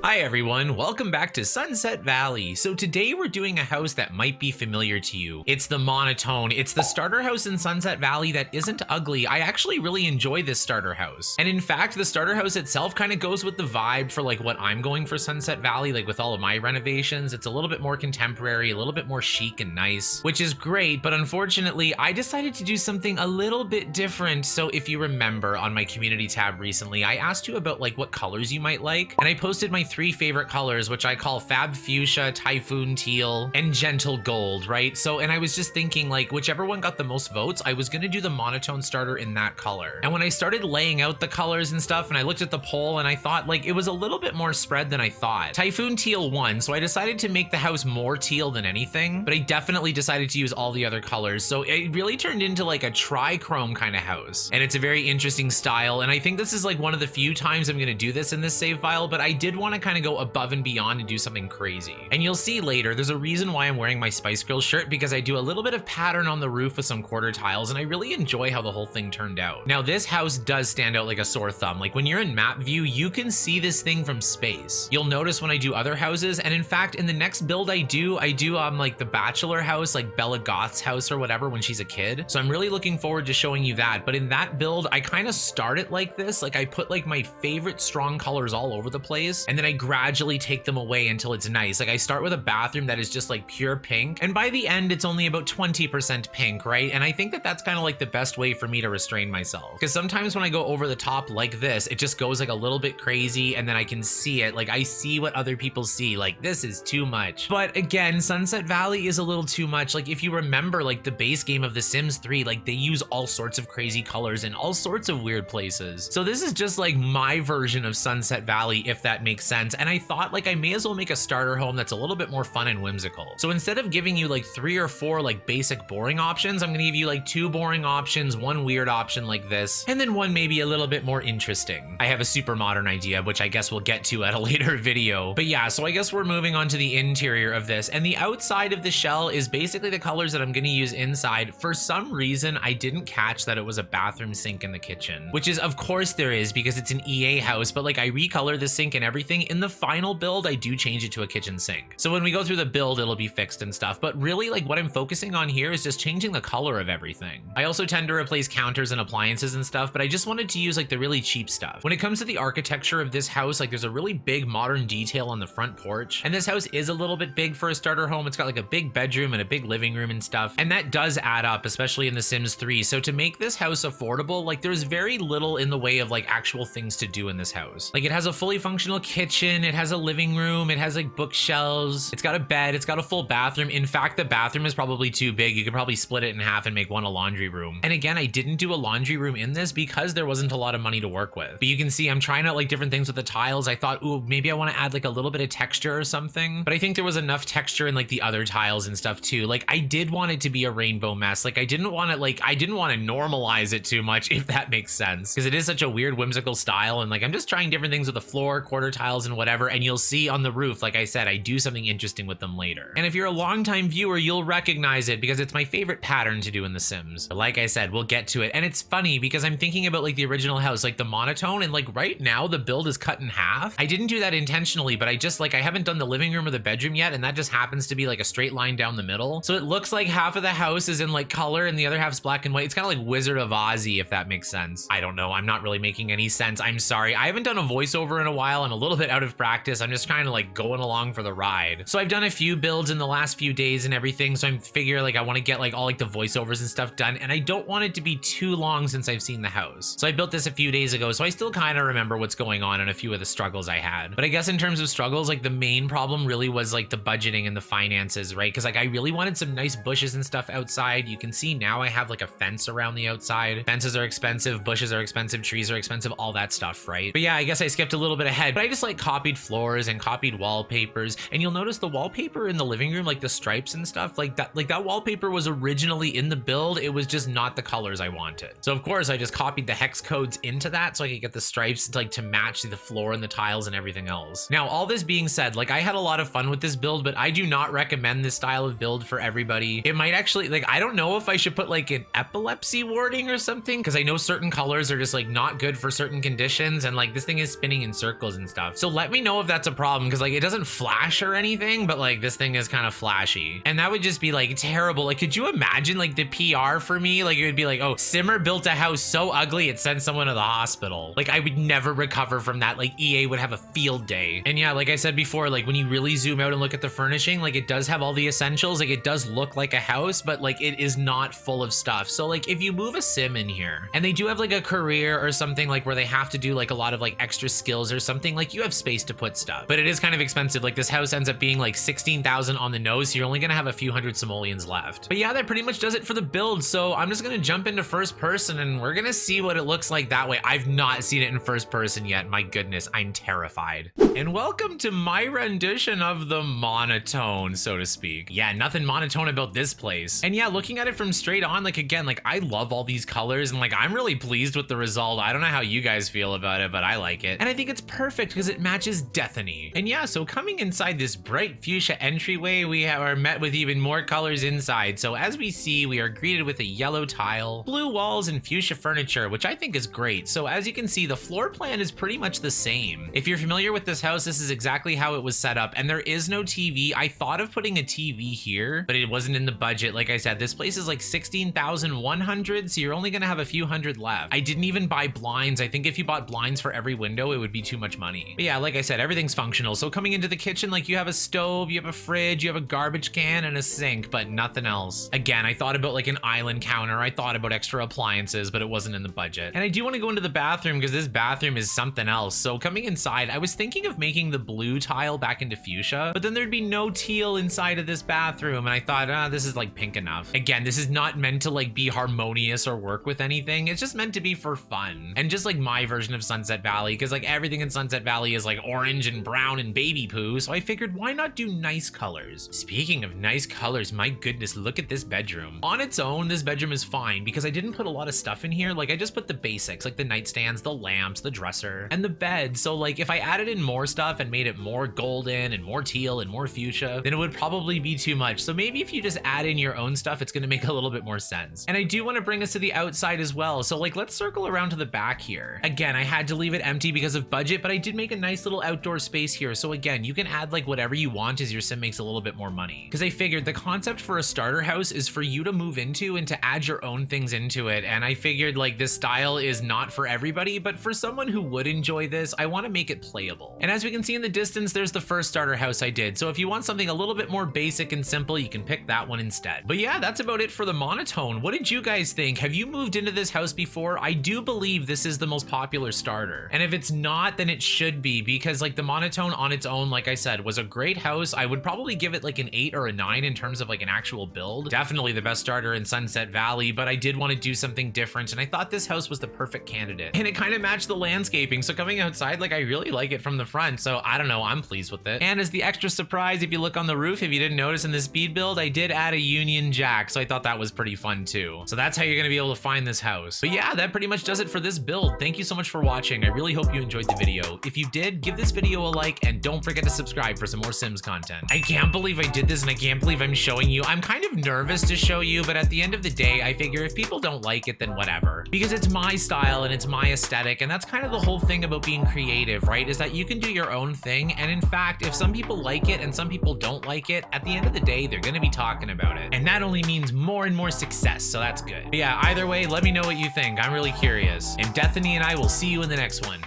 Hi everyone, welcome back to Sunset Valley. So today we're doing a house that might be familiar to you. It's the Monotone. It's the starter house in Sunset Valley that isn't ugly. I actually really enjoy this starter house. And in fact, the starter house itself kind of goes with the vibe for like what I'm going for Sunset Valley, like with all of my renovations. It's a little bit more contemporary, a little bit more chic and nice, which is great. But unfortunately, I decided to do something a little bit different. So if you remember on my community tab recently, I asked you about like what colors you might like. And I posted my 3 favorite colors, which I call Fab Fuchsia, Typhoon Teal, and Gentle Gold, right? So, and I was just thinking like whichever one got the most votes, I was gonna do the Monotone starter in that color. And when I started laying out the colors and stuff, and I looked at the poll and I thought like it was a little bit more spread than I thought. Typhoon Teal won, so I decided to make the house more teal than anything, but I definitely decided to use all the other colors. So it really turned into like a tri-chrome kind of house. And it's a very interesting style. And I think this is like one of the few times I'm gonna do this in this save file, but I did want to kind of go above and beyond and do something crazy. And you'll see later, there's a reason why I'm wearing my Spice Girls shirt, because I do a little bit of pattern on the roof with some quarter tiles, and I really enjoy how the whole thing turned out. Now, this house does stand out like a sore thumb. Like when you're in map view, you can see this thing from space. You'll notice when I do other houses, and in fact, in the next build I do like the bachelor house, like Bella Goth's house or whatever when she's a kid. So I'm really looking forward to showing you that. But in that build, I kind of start it like this. Like I put like my favorite strong colors all over the place, and then I gradually take them away until it's nice. Like I start with a bathroom that is just like pure pink, and by the end it's only about 20% pink, right? And I think that that's kind of like the best way for me to restrain myself, because sometimes when I go over the top like this, it just goes like a little bit crazy, and then I can see it. Like I see what other people see, like this is too much. But again, Sunset Valley is a little too much. Like if you remember like the base game of The Sims 3, like they use all sorts of crazy colors in all sorts of weird places. So this is just like my version of Sunset Valley, if that makes sense. And I thought like I may as well make a starter home that's a little bit more fun and whimsical. So instead of giving you like 3 or 4 like basic boring options, I'm gonna give you like 2 boring options, 1 weird option like this, and then 1 maybe a little bit more interesting. I have a super modern idea, which I guess we'll get to at a later video. But yeah, so I guess we're moving on to the interior of this, and the outside of the shell is basically the colors that I'm gonna use inside. For some reason, I didn't catch that it was a bathroom sink in the kitchen, which is of course there is because it's an EA house, but like I recolor the sink and everything. In the final build, I do change it to a kitchen sink. So when we go through the build, it'll be fixed and stuff. But really like what I'm focusing on here is just changing the color of everything. I also tend to replace counters and appliances and stuff, but I just wanted to use like the really cheap stuff. When it comes to the architecture of this house, like there's a really big modern detail on the front porch. And this house is a little bit big for a starter home. It's got like a big bedroom and a big living room and stuff. And that does add up, especially in The Sims 3. So to make this house affordable, like there's very little in the way of like actual things to do in this house. Like it has a fully functional kitchen, it has a living room, it has like bookshelves, it's got a bed, it's got a full bathroom. In fact, the bathroom is probably too big. You could probably split it in half and make one a laundry room. And again, I didn't do a laundry room in this because there wasn't a lot of money to work with. But you can see I'm trying out like different things with the tiles. I thought, ooh, maybe I want to add like a little bit of texture or something. But I think there was enough texture in like the other tiles and stuff too. Like I did want it to be a rainbow mess. Like I didn't want to normalize it too much, if that makes sense, because it is such a weird whimsical style. And like I'm just trying different things with the floor, quarter tiles and whatever. And you'll see on the roof, like I said, I do something interesting with them later. And if you're a longtime viewer, you'll recognize it because it's my favorite pattern to do in The Sims. But like I said, we'll get to it. And it's funny because I'm thinking about like the original house, like the Monotone, and like right now the build is cut in half. I didn't do that intentionally, but I just like I haven't done the living room or the bedroom yet, and that just happens to be like a straight line down the middle. So it looks like half of the house is in like color and the other half's black and white. It's kind of like Wizard of Ozzy, if that makes sense. I don't know. I'm not really making any sense. I'm sorry. I haven't done a voiceover in a while and a little bit out of practice. I'm just kind of like going along for the ride. So I've done a few builds in the last few days and everything. So I'm figuring like I want to get like all like the voiceovers and stuff done, and I don't want it to be too long since I've seen the house. So I built this a few days ago, so I still kind of remember what's going on and a few of the struggles I had. But I guess in terms of struggles, like the main problem really was like the budgeting and the finances, right? Because like I really wanted some nice bushes and stuff outside. You can see now I have like a fence around the outside. Fences are expensive, bushes are expensive, trees are expensive, all that stuff, right? But yeah, I guess I skipped a little bit ahead, but I just like copied floors and copied wallpapers. And you'll notice the wallpaper in the living room, like the stripes and stuff, like that wallpaper was originally in the build. It was just not the colors I wanted. So of course I just copied the hex codes into that so I could get the stripes like to match the floor and the tiles and everything else. Now, all this being said, like I had a lot of fun with this build, but I do not recommend this style of build for everybody. It might actually, like, I don't know if I should put like an epilepsy warning or something, because I know certain colors are just like not good for certain conditions, and like this thing is spinning in circles and stuff. So let me know if that's a problem, because like it doesn't flash or anything, but like this thing is kind of flashy. And that would just be like terrible. Like, could you imagine like the PR for me? Like it would be like, oh, Simmer built a house so ugly it sent someone to the hospital. Like I would never recover from that. Like EA would have a field day. And yeah, like I said before, like when you really zoom out and look at the furnishing, like it does have all the essentials. Like it does look like a house, but like it is not full of stuff. So like if you move a sim in here and they do have like a career or something like where they have to do like a lot of like extra skills or something, like you have space to put stuff, but it is kind of expensive. Like this house ends up being like 16,000 on the nose. So you're only gonna have a few hundred simoleons left. But yeah, that pretty much does it for the build. So I'm just gonna jump into first person and we're gonna see what it looks like that way. I've not seen it in first person yet. My goodness, I'm terrified. And welcome to my rendition of the monotone, so to speak. Yeah, nothing monotone about this place. And yeah, looking at it from straight on, like again, like I love all these colors and like I'm really pleased with the result. I don't know how you guys feel about it, but I like it. And I think it's perfect because it matches Destiny. And yeah, so coming inside this bright fuchsia entryway, we are met with even more colors inside. So as we see, we are greeted with a yellow tile, blue walls, and fuchsia furniture, which I think is great. So as you can see, the floor plan is pretty much the same. If you're familiar with this house, this is exactly how it was set up. And there is no TV. I thought of putting a TV here, but it wasn't in the budget. Like I said, this place is like 16,100, so you're only gonna have a few hundred left. I didn't even buy blinds. I think if you bought blinds for every window, it would be too much money. But yeah, like I said, everything's functional. So coming into the kitchen, like you have a stove, you have a fridge, you have a garbage can and a sink, but nothing else. Again, I thought about like an island counter. I thought about extra appliances, but it wasn't in the budget. And I do want to go into the bathroom because this bathroom is something else. So coming inside, I was thinking of making the blue tile back into fuchsia, but then there'd be no teal inside of this bathroom. And I thought, this is like pink enough. Again, this is not meant to like be harmonious or work with anything. It's just meant to be for fun. And just like my version of Sunset Valley, because like everything in Sunset Valley is like orange and brown and baby poo. So I figured, why not do nice colors? Speaking of nice colors, my goodness, look at this bedroom. On its own, this bedroom is fine because I didn't put a lot of stuff in here. Like I just put the basics, like the nightstands, the lamps, the dresser, and the bed. So like if I added in more stuff and made it more golden and more teal and more fuchsia, then it would probably be too much. So maybe if you just add in your own stuff, it's gonna make a little bit more sense. And I do want to bring us to the outside as well. So like, let's circle around to the back here. Again, I had to leave it empty because of budget, but I did make a nice little outdoor space here. So again, you can add like whatever you want as your sim makes a little bit more money. Because I figured the concept for a starter house is for you to move into and to add your own things into it. And I figured like this style is not for everybody, but for someone who would enjoy this, I want to make it playable. And as we can see in the distance, there's the first starter house I did. So if you want something a little bit more basic and simple, you can pick that one instead. But yeah, that's about it for the monotone. What did you guys think? Have you moved into this house before? I do believe this is the most popular starter. And if it's not, then it should be, because like the monotone on its own, like I said, was a great house. I would probably give it like an 8 or a 9 in terms of like an actual build. Definitely the best starter in Sunset Valley, but I did want to do something different. And I thought this house was the perfect candidate. And it kind of matched the landscaping. So coming outside, like I really like it from the front. So I don't know, I'm pleased with it. And as the extra surprise, if you look on the roof, if you didn't notice in the speed build, I did add a Union Jack. So I thought that was pretty fun too. So that's how you're going to be able to find this house. But yeah, that pretty much does it for this build. Thank you so much for watching. I really hope you enjoyed the video. If you did, give this video a like and don't forget to subscribe for some more Sims content. I can't believe I did this and I can't believe I'm showing you. I'm kind of nervous to show you, but at the end of the day, I figure if people don't like it, then whatever. Because it's my style and it's my aesthetic, and that's kind of the whole thing about being creative, right? Is that you can do your own thing, and in fact, if some people like it and some people don't like it, at the end of the day, they're gonna be talking about it. And that only means more and more success, so that's good. But yeah, either way, let me know what you think. I'm really curious. And Destiny and I will see you in the next one.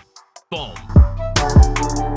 Boom.